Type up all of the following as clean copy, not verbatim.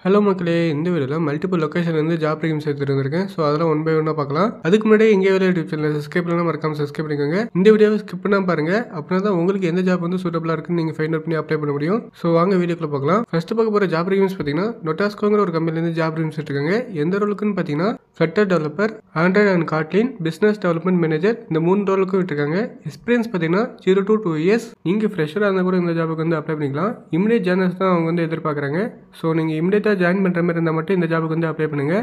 Hello மக்களே, இந்த வீடியோவில் மல்டிபிள் லொக்கேஷன்லேருந்து ஜாப் வேகன்சி எடுத்துருந்துருக்கேன். ஸோ அதெல்லாம் ஒன் பை ஒன்னாக பார்க்கலாம். அதுக்கு முன்னாடி எங்கே வேலை யூடியூப் சேனல் சப்ஸ்கிரைப் பண்ணலாம், மறக்காம சப்ஸ்கிரைப் பண்ணிக்கோங்க. இந்த வீடியோவை ஸ்கிப் பண்ணாமல் பாருங்க. அப்படின்னா தான் உங்களுக்கு எந்த ஜாப் வந்து சூட்டபிளாக இருக்குன்னு நீங்கள் ஃபைண்ட் அவுட் பண்ணி அப்ளை பண்ண முடியும். ஸோ வாங்க வீடியோக்குள்ள பார்க்கலாம். ஃபர்ஸ்ட் பார்க்க போகிற ஜாப் வேகன்சி பார்த்தீங்கன்னா நொட்டாஸ்கோங்கிற ஒரு கம்பெனிலேருந்து ஜாப் வேகன்சி எடுத்துருக்காங்க. எந்த ரோலுக்குன்னு பார்த்தீங்கன்னா flutter developer, Android and காட்லின், business development manager, இந்த 3 ரோலுக்கும் விட்டுருக்காங்க. எக்ஸ்பீரியன்ஸ் பார்த்தீங்கன்னா 0 to 2 years. நீங்கள் ஃப்ரெஷராக இருந்தால் கூட இந்த ஜாபுக்கு வந்து அப்ளை பண்ணிக்கலாம். இமிடியேட் ஜாயினர்ஸ் தான் அவங்க வந்து எதிர்பார்க்குறாங்க. ஸோ நீங்கள் இமிடியேட்டாக ஜாயின் பண்ணுற மாதிரி இருந்தால் மட்டும் இந்த ஜாபுக்கு வந்து அப்ளை பண்ணுங்க.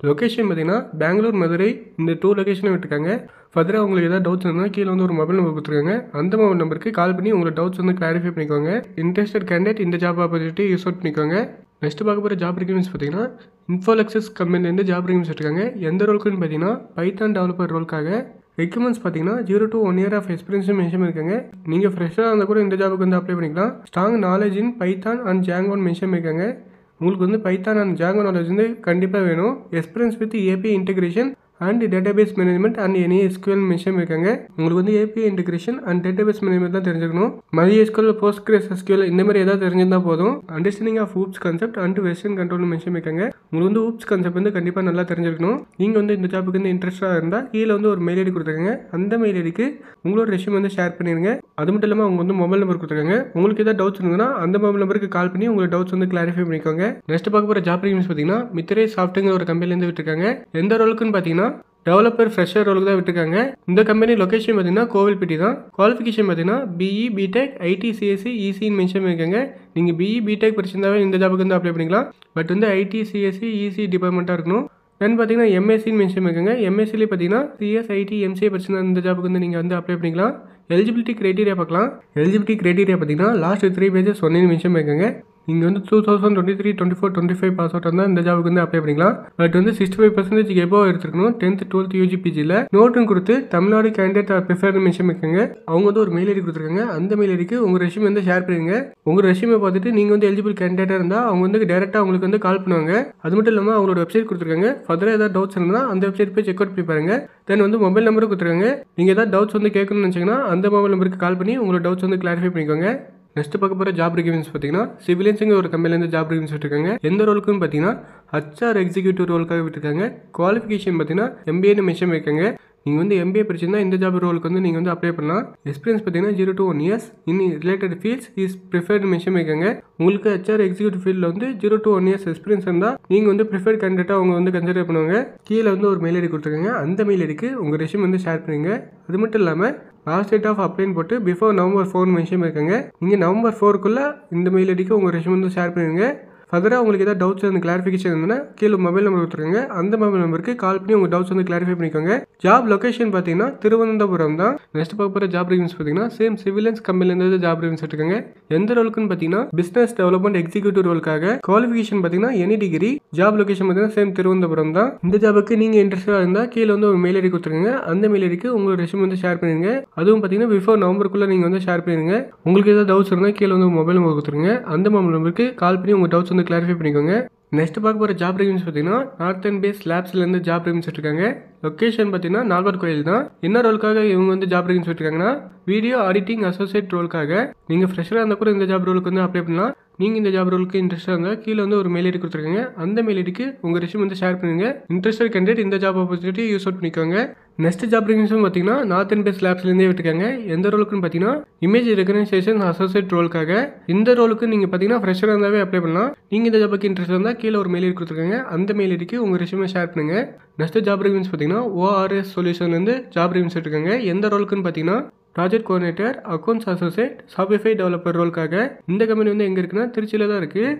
லொகேஷன் பார்த்தீங்கன்னா பெங்களூர், மதுரை, இந்த 2 லொகேஷனும் விட்டுருக்காங்க. ஃபர்தராக உங்களுக்கு ஏதாவது டவுட்ஸ் இருந்தால் கீழே வந்து ஒரு மொபைல் நம்பர் கொடுத்துருக்காங்க. அந்த மொபைல் நம்பருக்கு கால் பண்ணி உங்களோட டவுட்ஸ் வந்து கிளாரிஃபை பண்ணிக்கோங்க. இன்ட்ரெஸ்டட் கேண்டிடேட் இந்த ஜாப் ஆப்பர்ச்சுனிட்டி யூஸ் அவுட் பண்ணிக்கோங்க. நெக்ஸ்ட் பார்க்க போகிற ஜாப் ரிக்யூர்மெண்ட்ஸ் பார்த்தீங்கன்னா இன்ஃபோலெக்ஸஸ் கம்பெனிலேருந்து ஜாப் ரிக்யூர்மெண்ட்ஸ் எடுத்துருக்காங்க. எந்த ரோலுக்குன்னு பார்த்தீங்கன்னா பைத்தான் டெவலப்பர் ரோலுக்காக. ரெக்யூர்மெண்ட்ஸ் பார்த்தீங்கன்னா 0 to 1 year ஆஃப் எக்ஸ்பீரியன்ஸும் மென்ஷன் இருக்காங்க. நீங்கள் ஃப்ரெஷ்ஷாக இருந்தால் கூட இந்த ஜாபுக்கு வந்து அப்ளை பண்ணிக்கலாம். Strong knowledge in Python and ஜாங்கோன்னு மென்ஷன் இருக்காங்க. உங்களுக்கு வந்து பைத்தான் அண்ட் ஜாங்கோ நாலேஜ் வந்து கண்டிப்பாக வேணும். Experience with API integration and database management and any SQL mention இருக்காங்க. உங்களுக்கு வந்து API integration and database management தான் தெரிஞ்சுக்கணும். MySQL, PostgreSQL இந்த மாதிரி ஏதாவது தெரிஞ்சிருந்தால் போதும். Understanding of OOPs concept and version control mention இருக்காங்க. உங்களுக்கு வந்து ஊப்ஸ் கான்செப்ட் வந்து கண்டிப்பாக நல்லா தெரிஞ்சிருக்கணும். நீங்கள் வந்து இந்த ஜாப்புக்கு வந்து இன்ட்ரெஸ்ட்டாக இருந்தால் கீழே வந்து ஒரு மெயில் ஐடி கொடுத்துருக்காங்க. அந்த மெயில் ஐடிக்கு உங்களோட ரெஸ்யூம் வந்து ஷேர் பண்ணிடுங்க. அது மட்டும் இல்லாமல் அவங்க வந்து மொபைல் நம்பர் கொடுத்துருக்காங்க. உங்களுக்கு ஏதாவது டவுட்ஸ் இருந்ததுன்னா அந்த மொபைல் நம்பருக்கு கால் பண்ணி உங்களோட டவுட்ஸ் வந்து கிளாரிஃபை பண்ணிக்கோங்க. நெக்ஸ்ட் பார்க்க போகிற ஜாப் ரிக்யூர்மெண்ட்ஸ் பார்த்தீங்கன்னா மித்ரே சாஃப்ட்வேர் ஒரு கம்பெனிலேருந்து விட்டுருக்காங்க. எந்த ரோலுக்குன்னு பார்த்தீங்கன்னா டெவலப்பர் ஃப்ரெஷர் ரோலுக்கு தான் விட்டுருக்காங்க. இந்த கம்பெனி லொகேஷன் பார்த்தீங்கன்னா கோவில்பட்டி தான். குவாலிஃபிகேஷன் பார்த்தீங்கன்னா பிஇ, பிடெக், ஐடி, சிஎஸ்சி, இசின்னு மென்ஷன் பண்ணியிருக்காங்க. நீங்கள் பிஇ, பிடெக் படிச்சிருந்தாவே இந்த ஜாபுக்கு வந்து அப்ளை பண்ணிக்கலாம். பட் வந்து ஐடி, சிஎஸ்சி, இசி டிபார்ட்மெண்ட்டாக இருக்கணும். தென் பார்த்தீங்கன்னா எம்எஸ்சின்னு மென்ஷன் பண்ணியிருக்காங்க. எம்எஸ்சிலே பார்த்தீங்கன்னா சிஎஸ், ஐடி, எம்சிஏ படிச்சிருந்தா இந்த ஜாபுக்கு வந்து நீங்கள் வந்து அப்ளை பண்ணிக்கலாம். எலிஜிபிலிட்டி கிரைட்டீரியா பார்க்கலாம். எலிஜிபிலிட்டி கிரைட்டீரியா பார்த்தீங்கன்னா லாஸ்ட் 3 pages ஒன்னு மென்ஷன் பண்ணியிருக்காங்க. நீங்கள் வந்து 2023, 24, 25 பாஸ் அவுட் இருந்தால் இந்த ஜாபுக்கு வந்து அப்ளை பண்ணிக்கலாம். பட் வந்து 65% எபோவ் எடுத்துருக்கணும். 10th, 12th யூஜி பிஜியில் நோட்டும் கொடுத்து தமிழ்நாடு கேண்டிடேட் ப்ரிஃபர்னு மென்ஷன் பண்ணிக்கோங்க. அவங்க வந்து ஒரு மெயில் ஐடி கொடுத்துருக்காங்க. அந்த மெயில் ஐடிக்கு உங்கள் ரெஸ்யூம் வந்து ஷேர் பண்ணுங்க. உங்கள் ரெஸ்யூமை பார்த்துட்டு நீங்கள் வந்து எலிஜிபிள் கேண்டிடேட்டாக இருந்தால் அவங்க வந்து டேரெக்டாக உங்களுக்கு வந்து கால் பண்ணுவாங்க. அது மட்டும் இல்லாமல் அவங்களோட வெப்சைட் கொடுத்துருக்காங்க. ஃபர்தராக ஏதாவது டவுட்ஸ் இருந்தால் அந்த வெப்சைட் போய் செக் அவுட் பண்ணி பாருங்க. தென் வந்து மொபைல் நம்பரும் கொடுத்துருக்காங்க. நீங்கள் ஏதாவது டவுட்ஸ் வந்து கேட்கணும்னு நினச்சிங்கன்னா அந்த மொபைல் நம்பருக்கு கால் பண்ணி உங்களோட டவுட்ஸ் வந்து கிளாரிஃபை பண்ணிக்கோங்க. நெக்ஸ்ட் பார்க்க போகிற ஜாப் ரிக்யூர்மெண்ட்ஸ் பார்த்தீங்கன்னா சிவிலியன்ஸுங்க ஒரு கம்பெனிலேருந்து ஜாப் ரிக்யூர்மெண்ட்ஸ் விட்டுருக்காங்க. எந்த ரோலுக்குன்னு பார்த்தீங்கன்னா HR எக்ஸிக்யூட்டிவ் ரோலுக்காக விட்டுருக்காங்க. குவாலிஃபிகேஷன் பார்த்தீங்கன்னா MBAன்னு மென்ஷன் பண்ணியிருக்காங்க. நீங்கள் வந்து MBA படிச்சிருந்தா இந்த ஜாப் ரோலுக்கு வந்து நீங்கள் வந்து அப்ளை பண்ணலாம். எக்ஸ்பீரியன்ஸ் பார்த்தீங்கன்னா 0 to 1 years in related fields is preferred mention பண்ணியிருக்காங்க. உங்களுக்கு HR எக்ஸிக்யூட்டிவ் ஃபீல்டில் வந்து 0 to 1 years எக்ஸ்பீரியன்ஸ் இருந்தால் நீங்கள் வந்து ப்ரிஃபர்ட் கேண்டிடேட்டாக அவங்க வந்து கன்சிடர் பண்ணுவாங்க. கீழே வந்து ஒரு மெயில் ஐடி கொடுத்துருக்காங்க. அந்த மெயில் ஐடிக்கு உங்கள் ரெஸ்யூம் வந்து ஷேர் பண்ணுங்க. அது மட்டும் இல்லாமல் லாஸ்ட் டேட் ஆஃப் அப்ளைன்னு போட்டு பிஃபோர் November 4 மென்ஷன் பண்ணியிருக்காங்க. நீங்கள் November 4க்குள்ளே இந்த மெயில் ஐடிக்கு உங்கள் ரெஸ்யூம் வந்து ஷேர் பண்ணுங்க. ஃபர்தராக உங்களுக்கு ஏதாவது டவுட்ஸ் வந்து கிளாரிஃபிகேஷன் இருந்ததுன்னா கீழே மொபைல் நம்பர் கொடுத்துருங்க. அந்த மொபைல் நம்பருக்கு கால் பண்ணி உங்கள் டவுட்ஸ் வந்து கிளாரிஃபை பண்ணிக்கோங்க. ஜாப் லொகேஷன் பார்த்தீங்கன்னா திருவனந்தபுரம் தான். நெக்ஸ்ட் பார்க்க போகிற ஜாப் ரிக்யூர்மெண்ட்ஸ் பார்த்தீங்கன்னா சேம் சிவிலியன்ஸ் கம்பெனிலேருந்து ஜாப் ரிக்யூர்மெண்ட்ஸ் எடுத்துருக்காங்க. எந்த ரோலுக்குன்னு பார்த்தீங்கன்னா பிஸ்னஸ் டெவலப்மெண்ட் எக்ஸிக்யூட்டிவ் ரோலுக்காக. குவாலிஃபிகேஷன் பார்த்தீங்கன்னா எனி டிகிரி. ஜாப் லொகேஷன் பார்த்தீங்கன்னா சேம் திருவனந்தபுரம் தான். இந்த ஜாபுக்கு நீங்கள் இன்ட்ரெஸ்டாக இருந்தால் கீழே வந்து ஒரு மெயில் ஐடி கொடுத்துருங்க. அந்த மெயில் ஐடிக்கு உங்களோட ரெஸ்யூம் வந்து ஷேர் பண்ணிடுங்க. அதுவும் பார்த்தீங்கன்னா பிஃபோர் நவம்பருக்குள்ளே நீங்கள் வந்து ஷேர் பண்ணிடுங்க. உங்களுக்கு ஏதாவது டவுட்ஸ் இருந்தால் கீழே வந்து மொபைல் நம்பர் கொடுத்துருங்க. அந்த மொபைல் நம்பருக்கு கால் பண்ணி உங்கள் டவுட்ஸ் வந்து கிளாரிஃபை பண்ணிக்கோங்க. நெக்ஸ்ட் பார்க்க போகிற ஜாப் ரிக்யூர்மெண்ட்ஸ் பார்த்தீங்கன்னா நார்த்தன் பேஸ் லேப்ஸ்லேருந்து ஜாப் ரிக்யூர்மெண்ட்ஸ் எடுத்துருக்காங்க. லொக்கேஷன் பார்த்தீங்கன்னா நாகர்கோயில் தான். என்ன ரோலுக்காக இவங்க வந்து ஜாப் ரிக்யூர்மெண்ட்ஸ் எடுத்துருக்காங்கன்னா வீடியோ ஆடிட்டிங் அசோசியேட் ரோலுக்காக. நீங்கள் ஃப்ரெஷராக இருந்தால் கூட இந்த ஜாப் ரோலுக்கு வந்து அப்ளை பண்ணலாம். நீங்கள் இந்த ஜாப் ரோலுக்கு இன்ட்ரெஸ்ட்டாக இருந்தால் கீழே வந்து ஒரு மெயில் ஐடி கொடுத்துருக்காங்க. அந்த மெயில் ஐடிக்கு உங்கள் ரெஸ்யூம் வந்து ஷேர் பண்ணுங்க. இன்ட்ரெஸ்டட் கேண்டிடேட் இந்த ஜாப் ஆப்பர்ச்சுனிட்டி யூஸ் அவுட் பண்ணிக்கோங்க. நெக்ஸ்ட் ஜாப் ரிக்யூர்மெண்ட்ஸும் பார்த்தீங்கன்னா நார்த்தன் பேஸ் லேப்ஸ்லேருந்தே விட்டுருக்காங்க. எந்த ரோலுக்குன்னு பார்த்தீங்கன்னா இமேஜ் ரெகனைசேஷன் அசோசியேட் ரோலுக்காக. இந்த ரோலுக்கு நீங்கள் பார்த்தீங்கன்னா ஃப்ரெஷராக இருந்தாவே அப்ளை பண்ணலாம். நீங்கள் இந்த ஜாபுக்கு இன்ட்ரெஸ்ட் இருந்தால் கீழே ஒரு மெயில் ஐடி கொடுத்துருக்காங்க. அந்த மெயில் ஐடிக்கு உங்கள் ரெஸ்யூமை ஷேர் பண்ணுங்க. நெக்ஸ்ட் ஜாப் ரிக்யூர்மெண்ட்ஸ் பார்த்தீங்கன்னா ORS சொல்யூஷன்லேருந்து ஜாப் ரிக்யூர்மெண்ட்ஸ் எடுத்துருக்காங்க. எந்த ரோலுக்குன்னு பார்த்தீங்கன்னா project coordinator, accounts associate, Shopify developer ரோலுக்காக. இந்த கம்பெனி வந்து எங்கே இருக்குன்னா திருச்சியில் தான் இருக்குது.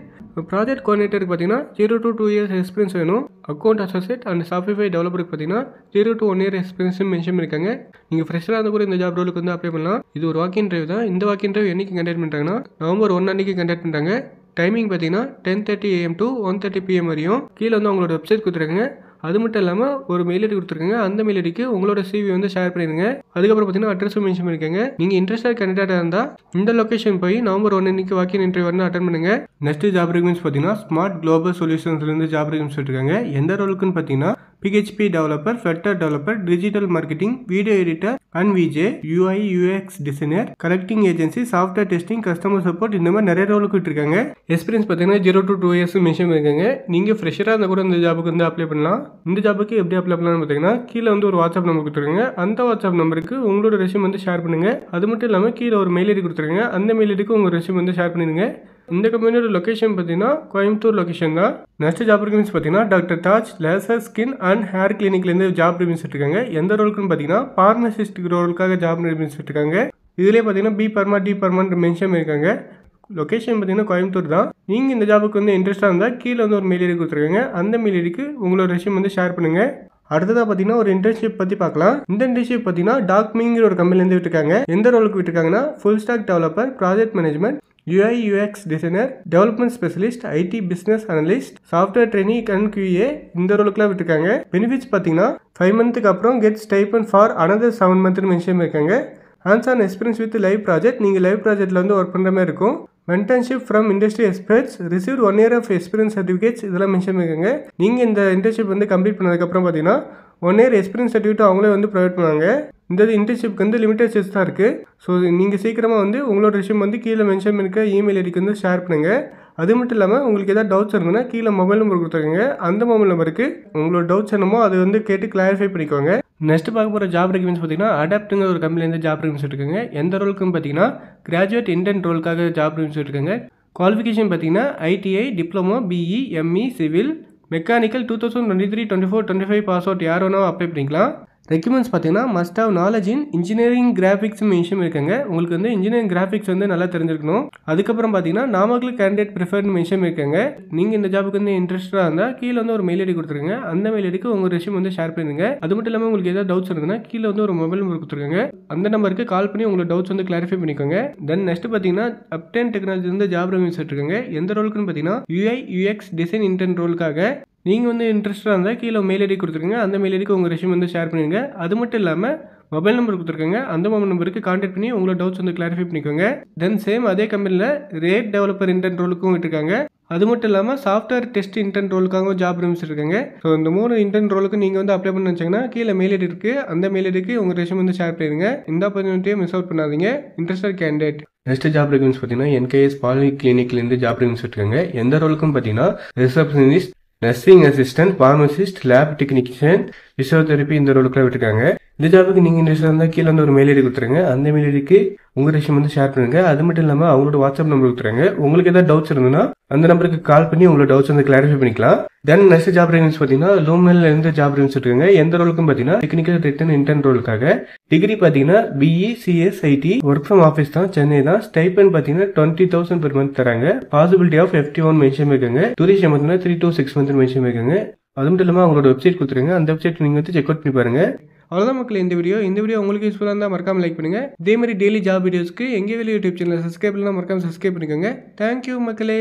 ப்ராஜெக்ட் கோஆர்டினேட்டருக்கு பார்த்தீங்கன்னா 0 to 2 years எக்ஸ்பீரியன்ஸ் வேணும். அக்கௌண்ட் அசோசியேட் அண்ட் ஷாபிஃபை டெவலப்பருக்கு பார்த்தீங்கன்னா 0 to 1 year எக்ஸ்பீரியன்ஸ் மென்ஷன் பண்ணியிருக்காங்க. நீங்கள் ஃப்ரெஷராக இருந்தால் கூட இந்த ஜாப் ரோலுக்கு வந்து அப்ளை பண்ணலாம். இது ஒரு வாக்கின் டிரைவ் தான். இந்த வாக்கின் டிரைவ் என்னைக்கு கண்டக்ட் பண்ணுறாங்கன்னா November 1 அன்னைக்கு கண்டக்ட் பண்ணுறாங்க. டைமிங் பார்த்தீங்கன்னா 10:30 AM to 1:30 PM வரையும். கீழே வந்து அவங்களோட வெப்சைட் கொடுத்துருக்காங்க. அது மட்டும் இல்லாமல் ஒரு மெயில் ஐடி கொடுத்துருக்காங்க. அந்த மெயில் ஐடிக்கு உங்களோட CV வந்து ஷேர் பண்ணிடுங்க. அதுக்கப்புறம் பார்த்தீங்கன்னா அட்ரஸும் மென்ஷன் பண்ணிக்கோங்க. நீங்கள் இன்ட்ரெஸ்டாக கேண்டிடேட்டாக இருந்தால் இந்த லொக்கேஷன் போய் நவம்பர் 1 அன்னைக்கு வாக்கின் இன்டர்வியூ வந்து அட்டன் பண்ணுங்க. நெக்ஸ்ட் ஜாப் ரெக்யூர்மெண்ட்ஸ் பார்த்தீங்கன்னா ஸ்மார்ட் குளோபல் சொல்யூஷன்ஸ்லேருந்து ஜாப் ரெக்யூர்மெண்ட்ஸ் இருக்காங்க. எந்த ரோலுக்குன்னு பார்த்தீங்கன்னா PHP developer, Flutter developer, digital marketing, video editor and VJ, UI UX designer, correcting agency, software testing, customer support, இந்த மாதிரி நிறைய ரோலுக்கு இருக்காங்க. எக்ஸ்பீரியன்ஸ் பார்த்தீங்கன்னா 0 to 2 years மென்ஷன் பண்ணிருக்காங்க. நீங்கள் ஃப்ரெஷராக இருந்தால் கூட இந்த ஜாபுக்கு வந்து அப்ளை பண்ணலாம். இந்த ஜாபுக்கு எப்படி அப்ளை பண்ணலாம்னு பார்த்தீங்கன்னா கீழே வந்து ஒரு வாட்ஸ்அப் நம்பர் கொடுத்துருக்காங்க. அந்த வாட்ஸ்அப் நம்பருக்கு உங்களோட ரெஸ்யூம் வந்து ஷேர் பண்ணுங்க. அது மட்டும் இல்லாமல் கீழே ஒரு மெயில் ஐடி கொடுத்துருக்காங்க. அந்த மெயில் ஐடிக்கு உங்கள் ரெஸ்யூம் வந்து ஷேர் பண்ணிடுங்க. இந்த கம்பெனியோட லொக்கேஷன் பார்த்தீங்கன்னா கோயம்புத்தூர் லொக்கேஷன் தான். நெக்ஸ்ட் ஜாப் ரெக்யூர்மெண்ட்ஸ் பார்த்தீங்கன்னா doctor Taj laser skin and hair கிளினிக்லேருந்து ஜாப் ரெக்யூர்மெண்ட்ஸ் இருக்காங்க. எந்த ரோலுக்குன்னு பார்த்தீங்கன்னா பார்மசிஸ்ட் ரோலுக்காக ஜாப் ரெக்யூர்மெண்ட்ஸ் இருக்காங்க. இதுலேயே பார்த்தீங்கன்னா B Pharma D Pharma mention பண்ணியிருக்காங்க. லொக்கேஷன் பார்த்தீங்கன்னா கோயம்புத்தூர் தான். நீங்கள் இந்த ஜாபுக்கு வந்து இன்ட்ரெஸ்ட்டாக இருந்தால் கீழே வந்து ஒரு மெயில் ஐடி கொடுத்துருக்காங்க. அந்த மெயில் ஐடிக்கு உங்களோட ரெஸ்யூம் வந்து ஷேர் பண்ணுங்கள். அடுத்ததாக பார்த்தீங்கன்னா ஒரு இன்டர்ன்ஷிப் பற்றி பார்க்கலாம். இந்த இன்டர்ன்ஷிப் பார்த்தீங்கன்னா டாக்மிங்கிற ஒரு கம்பெனிலேருந்து விட்டுருக்காங்க. எந்த ரோலுக்கு விட்டுருக்காங்கன்னா full stack developer, project management, UI UX designer, development specialist, IT business analyst, software training and QA இந்த ரோலுக்குலாம் விட்டுருக்காங்க. பெனிஃபிட்ஸ் பார்த்தீங்கன்னா 5 மந்த்துக்கு அப்புறம் கெட் ஸ்டைபன் ஃபார் அனதர் 7 மந்த்னு மென்ஷன் பண்ணியிருக்காங்க. Hands on experience with live project, நீங்கள் லைவ் ப்ராஜெக்ட்டில் வந்து ஒர்க் பண்ணுற மாதிரி இருக்கும். Mentorship from industry experts, receive 1 year of experience certificates இதெல்லாம் மென்ஷன் பண்ணியிருக்காங்க. நீங்கள் இந்த இன்டர்ன்ஷிப் வந்து கம்ப்ளீட் பண்ணதுக்கப்புறம் பார்த்தீங்கன்னா 1 year எக்ஸ்பீரியன்ஸ் சர்டிஃபிகேட் அவங்களே வந்து ப்ரொவைட் பண்ணுவாங்க. இந்த இன்டர்ன்ஷிப்க்கு வந்து லிமிடெட் சீட்ஸ் தான் இருக்குது. ஸோ நீங்கள் சீக்கிரமாக வந்து உங்களோட ரெஸ்யூம் வந்து கீழே மென்ஷன் பண்ணிக்க இமெயில் ஐடிக்கு வந்து ஷேர் பண்ணுங்கள். அது மட்டும் இல்லாமல் உங்களுக்கு ஏதாவது டவுட்ஸ் இருந்ததுன்னா கீழே மொபைல் நம்பர் கொடுத்துருக்காங்க. அந்த மொபைல் நம்பருக்கு உங்களோட டவுட்ஸ் என்னமோ அது வந்து கேட்டு கிளாரிஃபை பண்ணிக்கோங்க. நெக்ஸ்ட் பார்க்க போகிற ஜாப் ரெக்யூர்மெண்ட்ஸ் பார்த்தீங்கன்னா அடாப்ட்டுங்கிற ஒரு கம்பெனிலேருந்து ஜாப் ரெக்யூர்மெண்ட்ஸ் இருக்காங்க. எந்த ரோலுக்குன்னு பார்த்தீங்கன்னா கிராஜுவேட் இன்டர்ன் ரோலுக்காக ஜாப் ரெக்யூர்மெண்ட்ஸ் இருக்காங்க. குவாலிஃபிகேஷன் பார்த்தீங்கன்னா ITI, diploma, BE, ME, civil, mechanical 2023, 24, 25 pass out யார் வேணாலும் அப்ளை பண்ணிக்கலாம். ரெக்யூர்மெண்ட்ஸ் பார்த்தீங்கன்னா must have knowledge in engineering graphics mention இருக்காங்க. உங்களுக்கு வந்து இன்ஜினியரிங் கிராஃபிக்ஸ் வந்து நல்லா தெரிஞ்சிருக்கணும். அதுக்கப்புறம் பார்த்தீங்கன்னா நாமக்கல் கேண்டிடேட் ப்ரிஃபர்னு மென்ஷன் இருக்காங்க. நீங்கள் இந்த ஜாபுக்கு வந்து இன்ட்ரெஸ்டாக இருந்தால் கீழே வந்து ஒரு மெயில் ஐடி கொடுத்துருங்க. அந்த மெயில் ஐடிக்கு உங்கள் ரெஸ்யூம் வந்து ஷேர் பண்ணுங்க. அது மட்டும் இல்லாமல் உங்களுக்கு ஏதாவது டவுட்ஸ் இருந்ததுன்னா கீழே வந்து ஒரு மொபைல் நம்பர் கொடுத்துருக்காங்க. அந்த நம்பருக்கு கால் பண்ணி உங்களோட டவுட்ஸ் வந்து கிளாரிஃபை பண்ணிக்கோங்க. தென் நெக்ஸ்ட் பார்த்தீங்கன்னா அப்டென் டெக்னாலஜி வந்து ஜாப் ரெக்யூர்மெண்ட்ஸ் இருக்காங்க. எந்த ரோலுக்குன்னு பார்த்தீங்கன்னா UI UX டிசைன் இன்டர்ன் ரோலுக்காக நீங்கள் வந்து இன்ட்ரெஸ்ட்டாக இருந்தால் கீழே மெயில் ஐடி கொடுத்துருங்க. அந்த மெயில் ஐடிக்கு உங்கள் ரெஸ்யூம் வந்து ஷேர் பண்ணிடுங்க. அது மட்டும் இல்லாமல் மொபைல் நம்பர் கொடுத்துருக்காங்க. அந்த மொபைல் நம்பருக்கு கான்டாக்ட் பண்ணி உங்களோட டவுட்ஸ் வந்து கிளாரிஃபை பண்ணிக்கோங்க. தென் சேம் அதே கம்பெனியில் ரேட் டெவலப்பர் இன்டர்ன் ரோலுக்கும் விட்டுருக்காங்க. அது மட்டும் இல்லாமல் சாஃப்ட்வேர் டெஸ்ட் இன்டர்ன் ரோலுக்காகவும் ஜாப் ரெக்யூர்மெண்ட்ஸ் இருக்காங்க. ஸோ இந்த 3 இன்டர்ன் ரோலுக்கு நீங்கள் வந்து அப்ளை பண்ணி வச்சிங்கன்னா கீழே மெயில் ஐடி இருக்குது. அந்த மெயில் ஐடிக்கு உங்கள் ரெஸ்யூம் வந்து ஷேர் பண்ணிடுங்க. இந்த ஆப்பர்ச்சுனிட்டியை மிஸ் அவுட் பண்ணாதீங்க. Interested candidate. Next job requirements பார்த்தீங்கன்னா NKS பாலி கிளினிக்லேருந்து ஜாப் ரெக்யூர்மெண்ட்ஸ் இருக்காங்க. எந்த ரோலுக்கும் பார்த்தீங்கன்னா receptionist, nursing assistant, pharmacist, lab technician, physiotherapy இந்த ரோலுக்குலாம் விட்டுருக்காங்க. இந்த ஜாபுக்கு நீங்கள் இன்ட்ரெஸ்டாக இருந்தால் கீழே வந்து ஒரு மெயில் ஐடி கொடுத்துருங்க. அந்த மெயில் ஐடிக்கு உங்கள் ரெஸ்யூம் வந்து ஷேர் பண்ணுங்க. அது மட்டும் இல்லாமல் அவங்களோட வாட்ஸ்அப் நம்பர் கொடுத்துருங்க. உங்களுக்கு ஏதாவது டவுட்ஸ் இருந்ததுன்னா அந்த நம்பருக்கு கால் பண்ணி உங்களோட டவுட்ஸ் வந்து கிளாரிஃபை பண்ணிக்கலாம். தென் நெக்ஸ்ட் ஜாப் ரெக்யூர்மெண்ட்ஸ் பார்த்தீங்கன்னா லூமெல்லேருந்து ஜாப் ரெக்யூர்மெண்ட்ஸ் இருக்காங்க. எந்த ரோலுக்கும் பார்த்தீங்கன்னா டெக்னிக்கல் ரிட்டன் இன்டர்ன் ரோலுக்காக. டிகிரி பார்த்தீங்கன்னா BE CS IT, work from office தான், சென்னை தான். ஸ்டைபன் பார்த்தீங்கன்னா 20,000 per month தராங்க. பாசிபிலிட்டி ஆஃப் FT1 மென்ஷன் இருக்காங்க. டூரிஷம் பார்த்தீங்கன்னா 3 to 6 months மென்ஷன் இருக்காங்க. அது மட்டும் இல்லாமல் அவங்களோட வெப்சைட் கொடுத்துருங்க. அந்த வெப்சைட் நீங்கள் வந்து செக் அவுட் பண்ணி பாருங்க. அவ்வளோதான் மக்கள் இந்த வீடியோ உங்களுக்கு யூஸ்ஃபுல்லாக இருந்தால் மறக்காமல் லைக் பண்ணுங்கள். இதே மாதிரி டெய்லி ஜாப் வீடியோஸ்க்கு எங்கே வெளியே யூடியூப் சேனல் சப்ஸ்கிரைப் பண்ணலாம், மறக்காமல் சப்ஸ்கிரைப் பண்ணிக்கோங்க. தேங்க்யூ மக்களே.